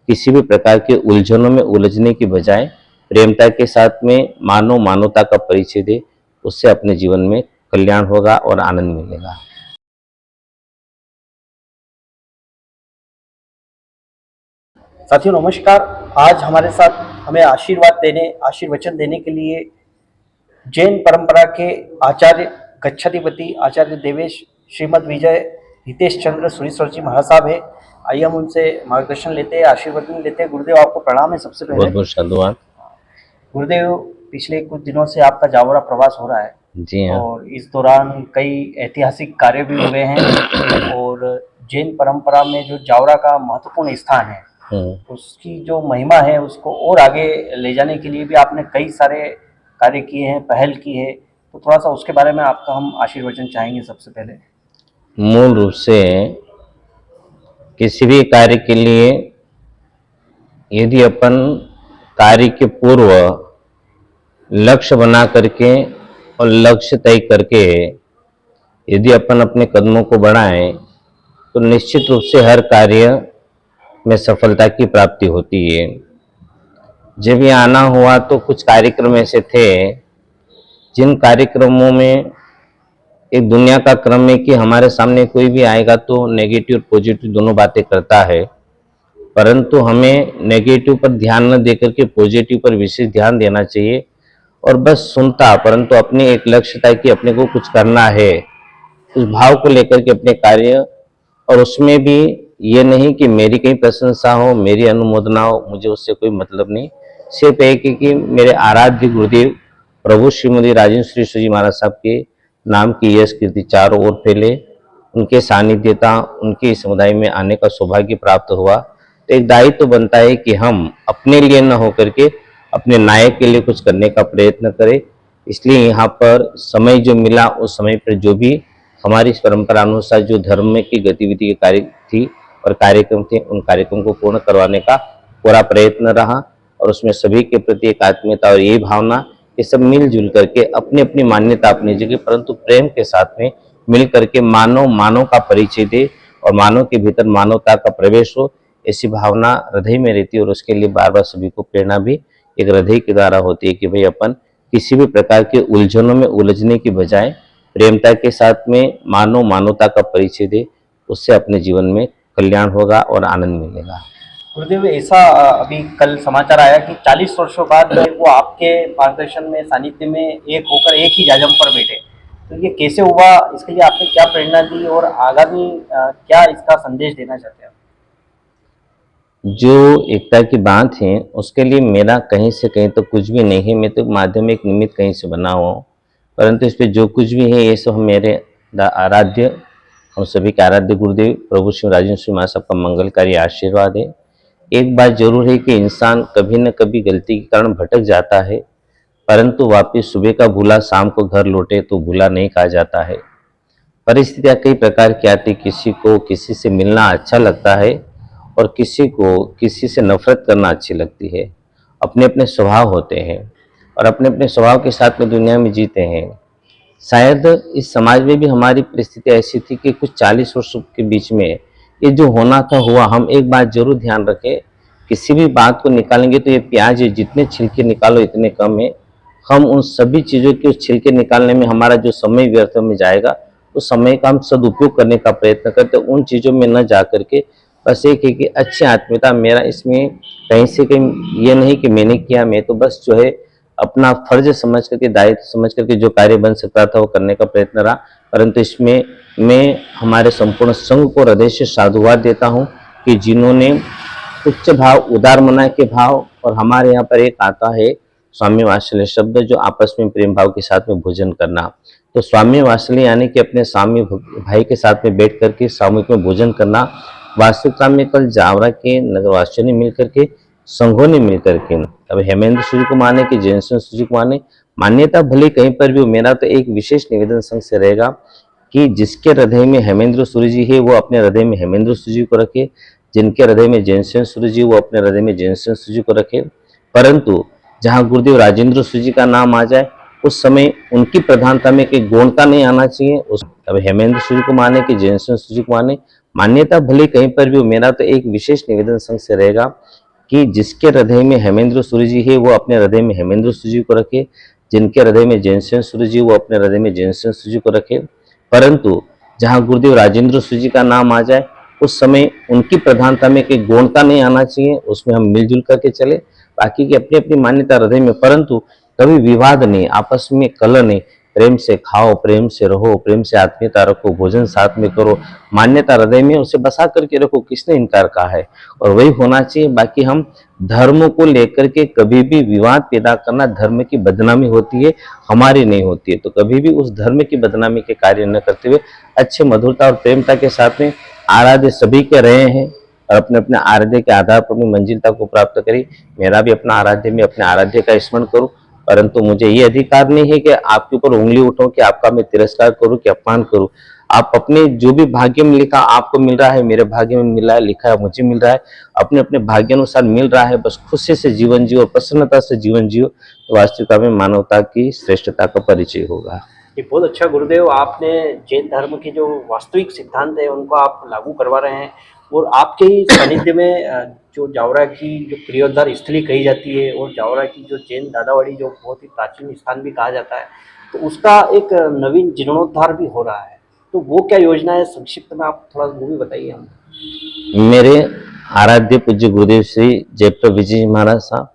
किसी भी प्रकार के उलझनों में उलझने की बजाय प्रेमता के साथ में मानव मानवता का परिचय दे, उससे अपने जीवन में कल्याण होगा और आनंद मिलेगा। साथियों नमस्कार। आज हमारे साथ हमें आशीर्वचन देने के लिए जैन परंपरा के आचार्य गच्छधिपति आचार्य देवेश श्रीमद विजय हितेश चंद्र सुरीश्वर जी महाराज साहब है। आइए हम उनसे मार्गदर्शन लेते हैं, आशीर्वचन लेते हैं। गुरुदेव आपको प्रणाम है। सबसे पहले बहुत बहुत साधुवाद। गुरुदेव, पिछले कुछ दिनों से आपका जावरा प्रवास हो रहा है। जी हाँ। और इस दौरान कई ऐतिहासिक कार्य भी हुए हैं और जैन परंपरा में जो जावरा का महत्वपूर्ण स्थान है उसकी जो महिमा है उसको और आगे ले जाने के लिए भी आपने कई सारे कार्य किए हैं, पहल की है। तो थोड़ा सा उसके बारे में आपका हम आशीर्वचन चाहेंगे। सबसे पहले मूल रूप से किसी भी कार्य के लिए यदि अपन कार्य के पूर्व लक्ष्य बना करके और लक्ष्य तय करके यदि अपन अपने कदमों को बढ़ाएं तो निश्चित रूप से हर कार्य में सफलता की प्राप्ति होती है। जब ये आना हुआ तो कुछ कार्यक्रम ऐसे थे जिन कार्यक्रमों में एक दुनिया का क्रम है कि हमारे सामने कोई भी आएगा तो नेगेटिव और पॉजिटिव दोनों बातें करता है, परंतु हमें नेगेटिव पर ध्यान न देकर के पॉजिटिव पर विशेष ध्यान देना चाहिए और बस सुनता, परंतु अपनी एक लक्ष्य था कि अपने को कुछ करना है, उस भाव को लेकर के अपने कार्य। और उसमें भी ये नहीं कि मेरी कहीं प्रशंसा हो, मेरी अनुमोदना हो, मुझे उससे कोई मतलब नहीं। सिर्फ एक कि मेरे आराध्य गुरुदेव प्रभु श्रीमती राजेंद्र श्री जी महाराज साहब के नाम की यश कीर्ति चारों ओर फैले, उनके सानिध्यता, उनके समुदाय में आने का सौभाग्य प्राप्त हुआ। तो एक दायित्व तो बनता है कि हम अपने लिए न होकर के अपने नायक के लिए कुछ करने का प्रयत्न करें। इसलिए यहाँ पर समय जो मिला उस समय पर जो भी हमारी परंपरा अनुसार जो धर्म की गतिविधि के कार्य थी और कार्यक्रम थे, उन कार्यक्रम को पूर्ण करवाने का पूरा प्रयत्न रहा। और उसमें सभी के प्रति एक आत्मीयता और यही भावना कि सब मिलजुल करके अपनी अपनी मान्यता अपनी जगह, परंतु प्रेम के साथ में मिल करके मानव मानव का परिचय दे और मानव के भीतर मानवता का प्रवेश हो, ऐसी भावना हृदय में रहती है। और उसके लिए बार बार सभी को प्रेरणा भी एक हृदय के द्वारा होती है कि भाई अपन किसी भी प्रकार के उलझनों में उलझने की बजाय प्रेमता के साथ में मानव मानवता का परिचय दे, उससे अपने जीवन में कल्याण होगा और आनंद मिलेगा। गुरुदेव, ऐसा अभी कल समाचार आया कि 40 वर्षों बाद वो आपके मार्गदर्शन में सानिध्य में एक होकर एक ही जाजम पर बैठे। तो ये कैसे हुआ, इसके लिए आपने क्या प्रेरणा दी और आगामी क्या इसका संदेश देना चाहते हैं? जो एकता की बात है उसके लिए मेरा कहीं से कहीं तो कुछ भी नहीं है, मैं तो माध्यमिक निमित्त कहीं से बना हुआ हूँ, परंतु इस पे जो कुछ भी है ये सब मेरे आराध्य, हम सभी के आराध्य गुरुदेव प्रभु श्री राजेंद्र श्री महाराज साहब का मंगलकारी आशीर्वाद है। एक बात जरूर है कि इंसान कभी न कभी गलती के कारण भटक जाता है, परंतु वापिस सुबह का भूला शाम को घर लौटे तो भूला नहीं कहा जाता है। परिस्थितियाँ कई प्रकार की आती, किसी को किसी से मिलना अच्छा लगता है और किसी को किसी से नफरत करना अच्छी लगती है। अपने अपने स्वभाव होते हैं और अपने अपने स्वभाव के साथ में दुनिया में जीते हैं। शायद इस समाज में भी हमारी परिस्थिति ऐसी थी कि कुछ 40 वर्षों के बीच में ये जो होना था हुआ। हम एक बात जरूर ध्यान रखें, किसी भी बात को निकालेंगे तो ये प्याज है, जितने छिलके निकालो इतने कम है। हम उन सभी चीज़ों के उस छिलके निकालने में हमारा जो समय व्यर्थ में जाएगा उस समय का हम सदुपयोग करने का प्रयत्न करते, उन चीज़ों में न जा करके बस एक है कि अच्छी आत्मीयता मेरा इसमें कहीं से कहीं ये नहीं कि मैंने किया, मैं तो बस जो है अपना फर्ज समझ करके, दायित्व समझ करके जो कार्य बन सकता था वो करने का प्रयत्न रहा। परंतु इसमें मैं हमारे संपूर्ण संघ को हृदय से साधुवाद देता हूँ कि जिन्होंने उच्च भाव, उदार मना के भाव, और हमारे यहाँ पर एक आता है स्वामी वात्सल्य शब्द, जो आपस में प्रेम भाव के साथ में भोजन करना। तो स्वामी वात्सल्य यानी कि अपने स्वामी भाई के साथ में बैठ करके सामूहिक में भोजन करना। वास्तविकता में कल जावरा के नगरवासियों ने मिलकर के, संघों ने मिलकर के, अब हेमेंद्र सूर्य को माने कि जैन सूर्य को माने, मान्यता भले कहीं पर भी हो, मेरा तो एक विशेष निवेदन संघ से रहेगा कि जिसके हृदय में हेमेंद्र सूर्य जी है वो अपने हृदय में हेमेंद्र सूर्य जी को रखे, जिनके हृदय में जैन सूर्य जी वो अपने हृदय में जैन सूर्य जी को रखे। परंतु जहाँ गुरुदेव राजेंद्र सूर्य जी का नाम आ जाए उस समय उनकी प्रधानता में कोई गौणता नहीं आना चाहिए। उस अब हेमेंद्र सूर्य को माने कि जैन सूर्य को माने, मान्यता भले कहीं पर भी हो, मेरा तो एक विशेष निवेदन संघ से रहेगा कि जिसके हृदय में हेमेंद्र सूर्य जी है वो अपने हृदय में हेमेंद्र सूर्य जी को रखे, जिनके हृदय में जयसेन सूर्य जी वो अपने हृदय में जयसेन सूर्य जी को रखे। परंतु जहाँ गुरुदेव राजेंद्र सूर्य जी का नाम आ जाए उस समय उनकी प्रधानता में कोई गौणता नहीं आना चाहिए, उसमें हम मिलजुल करके चले। बाकी की अपनी अपनी मान्यता हृदय में, परंतु कभी विवाद नहीं, आपस में कलह नहीं, प्रेम से खाओ, प्रेम से रहो, प्रेम से आत्मीयता रखो, भोजन साथ में करो, मान्यता हृदय में उसे बसा करके रखो, किसने इनकार कहा है, और वही होना चाहिए। बाकी हम धर्म को लेकर के कभी भी विवाद पैदा करना, धर्म की बदनामी होती है, हमारी नहीं होती है। तो कभी भी उस धर्म की बदनामी के कार्य न करते हुए अच्छे मधुरता और प्रेमता के साथ में आराध्य सभी के रहे हैं और अपने अपने आराध्य के आधार पर अपनी मंजिलता को प्राप्त करी। मेरा भी अपना आराध्य में अपने आराध्य का स्मरण करूं, परंतु मुझे ये अधिकार नहीं है कि आपके ऊपर उंगली उठाऊं, कि आपका मैं तिरस्कार करूं, कि अपमान करूं। आप अपने जो भी भाग्य में लिखा आपको मिल रहा है, मेरे भाग्य में मिला है, लिखा है मुझे मिल रहा है, अपने अपने भाग्य अनुसार मिल रहा है। बस खुशी से जीवन जियो और प्रसन्नता से जीवन जियो, तो वास्तविकता में मानवता की श्रेष्ठता का परिचय होगा। ये बहुत अच्छा गुरुदेव, आपने जैन धर्म के जो वास्तविक सिद्धांत है उनको आप लागू करवा रहे हैं। और आपके ही सानिध्य में जो जावरा की जो प्रियोद्धार स्थली कही जाती है और जावरा की जो जैन दादावाड़ी जो बहुत ही प्राचीन स्थान भी कहा जाता है, तो उसका एक नवीन जीर्णोद्धार भी हो रहा है। तो वो क्या योजना है, संक्षिप्त में आप थोड़ा वो भी बताइए हम। मेरे आराध्य पूज्य गुरुदेव श्री जयप्रभ विजय जी महाराज साहब,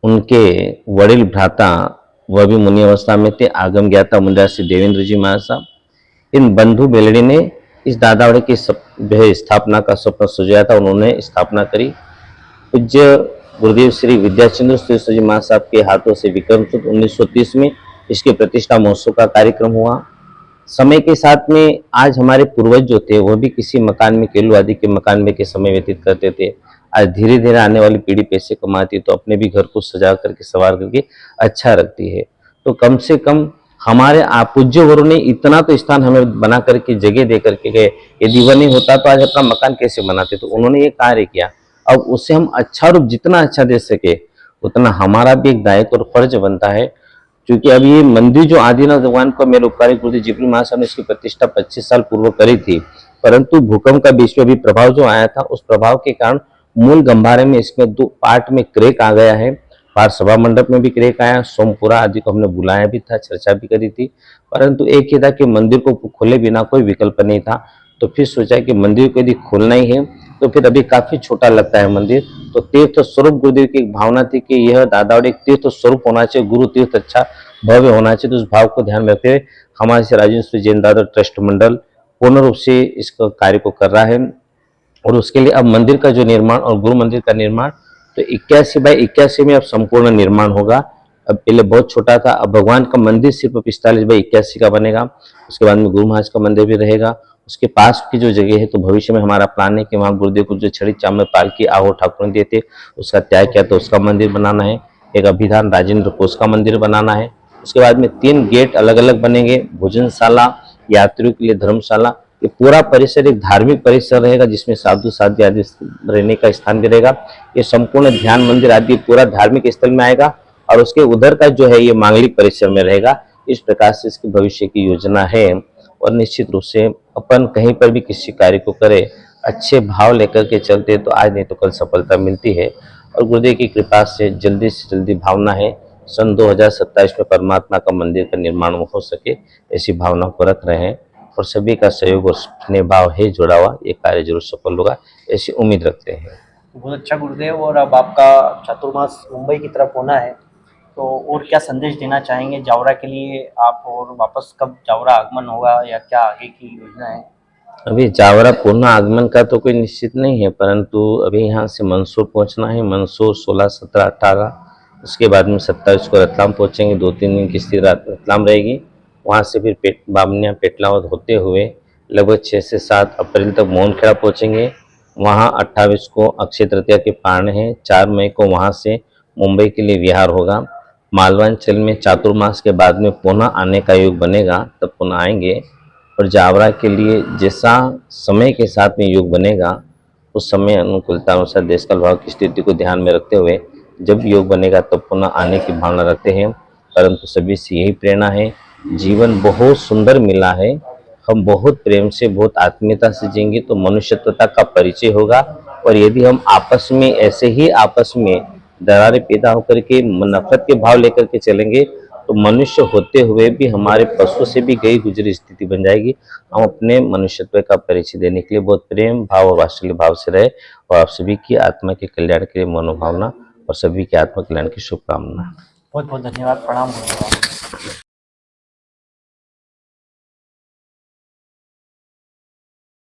उनके वडिल भ्राता वह भी मुनि अवस्था में थे, आगम ज्ञाता मुंडा श्री देवेंद्र जी महाराज साहब, इन बंधु बेलड़ी ने इस दादावड़े की जो है स्थापना का स्वप्न सुझाया था, उन्होंने स्थापना करी। पूज्य गुरुदेव श्री विद्याचंद्र श्री जी महाराज साहब के हाथों से विक्रम 1930 में इसके प्रतिष्ठा महोत्सव का कार्यक्रम हुआ। समय के साथ में आज हमारे पूर्वज जो थे वह भी किसी मकान में, केलू आदि के मकान में के समय व्यतीत करते थे। आज धीरे धीरे आने वाली पीढ़ी पैसे कमाती तो अपने भी घर को सजा करके, सवार करके अच्छा रखती है। तो कम से कम हमारे आप पूज्य वरों ने इतना तो स्थान हमें बना करके, जगह दे करके गए। यदि वह नहीं होता तो आज अपना मकान कैसे बनाते। तो उन्होंने ये कार्य किया। अब उसे हम अच्छा रूप जितना अच्छा दे सके उतना हमारा भी एक दायित्व और फर्ज बनता है। क्योंकि अब ये मंदिर जो आदिनाथ भगवान को मेरे उपकारी गुरुदेव जीपी महाराज साहब ने इसकी प्रतिष्ठा 25 साल पूर्व करी थी, परंतु भूकंप का बीच में भी प्रभाव जो आया था, उस प्रभाव के कारण मूल गंभारे में इसमें 2 पार्ट में क्रैक आ गया है। पार्ट सभा मंडप में भी क्रैक आया, सोमपुरा आदि को हमने बुलाया भी था, चर्चा भी करी थी, परंतु एक ही था कि मंदिर को खोले बिना कोई विकल्प नहीं था। तो फिर सोचा कि मंदिर को यदि खोलना ही है तो फिर अभी काफी छोटा लगता है मंदिर, तो तीर्थ स्वरूप गुरुदेव की एक भावना थी कि यह दादावड़ी एक तीर्थ स्वरूप होना चाहिए, गुरु तीर्थ अच्छा भव्य होना चाहिए। तो उस भाव को ध्यान में रखते हुए हमारे से राजेंद्र जैन दादा ट्रस्ट मंडल पूर्ण रूप से इस कार्य को कर रहा है। और उसके लिए अब मंदिर का जो निर्माण और गुरु मंदिर का निर्माण तो 81 बाई 81 में अब संपूर्ण निर्माण होगा। अब पहले बहुत छोटा था, अब भगवान का मंदिर सिर्फ 45 बाई 81 का बनेगा। उसके बाद में गुरु महाराज का मंदिर भी रहेगा। उसके पास की जो जगह है तो भविष्य में हमारा प्लान है कि वहाँ गुरुदेव को जो छड़ी चामर पालकी आहो ठाकुर दिए थे उसका त्याग किया, तो उसका मंदिर बनाना है। एक अभिधान राजेंद्र कोष का मंदिर बनाना है। उसके बाद में 3 गेट अलग अलग बनेंगे, भोजनशाला, यात्रियों के लिए धर्मशाला। ये पूरा परिसर एक धार्मिक परिसर रहेगा जिसमें साधु साध्वी आदि रहने का स्थान भी रहेगा। ये संपूर्ण ध्यान मंदिर आदि पूरा धार्मिक स्थल में आएगा और उसके उधर का जो है ये मांगलिक परिसर में रहेगा। इस प्रकार से इसकी भविष्य की योजना है। और निश्चित रूप से अपन कहीं पर भी किसी कार्य को करें, अच्छे भाव लेकर के चलते तो आज नहीं तो कल सफलता मिलती है। और गुरुदेव की कृपा से जल्दी भावना है सन 2027 में परमात्मा का मंदिर का निर्माण हो सके, ऐसी भावना को रख रहे हैं। और सभी का सहयोग और स्नेह भाव है जुड़ा हुआ, ये कार्य जरूर सफल होगा, ऐसी उम्मीद रखते हैं। बहुत अच्छा गुरुदेव। और अब आपका चातुर्मास मुंबई की तरफ होना है, तो और क्या संदेश देना चाहेंगे जावरा के लिए आप, और वापस कब जावरा आगमन होगा या क्या आगे की योजना है? अभी जावरा पूर्ण आगमन का तो कोई निश्चित नहीं है, परंतु अभी यहाँ से मंसूर पहुँचना है। मंसूर 16, 17, 18, उसके बाद में 27 को रतलाम पहुँचेंगे। 2-3 दिन की स्थिति रात रतलाम रहेगी। वहाँ से फिर बामनिया पेटलावद होते हुए लगभग 6 से 7 अप्रैल तक मोहनखेड़ा पहुँचेंगे। वहाँ 28 को अक्षय तृतीया के पारण है। 4 मई को वहाँ से मुंबई के लिए विहार होगा। मालवांचल में चातुर्मास के बाद में पुनः आने का योग बनेगा, तब पुनः आएंगे। और जावरा के लिए जैसा समय के साथ में योग बनेगा, उस समय अनुकूलता अनुसार देश काल भाव की स्थिति को ध्यान में रखते हुए जब योग बनेगा तब पुनः आने की भावना रखते हैं। परंतु सभी से यही प्रेरणा है, जीवन बहुत सुंदर मिला है, हम बहुत प्रेम से, बहुत आत्मीयता से जिएंगे तो मनुष्यत्वता का परिचय होगा। और यदि हम आपस में ऐसे ही आपस में दरारें पैदा होकर के नफरत के भाव लेकर के चलेंगे तो मनुष्य होते हुए भी हमारे पशु से भी गई गुजरी स्थिति बन जाएगी। हम अपने मनुष्यत्व का परिचय देने के लिए बहुत प्रेम भाव और वात्सल्य भाव से रहे और आप सभी की आत्मा के कल्याण के लिए मनोभावना और सभी के आत्मा कल्याण की शुभकामना। बहुत बहुत धन्यवाद, प्रणाम।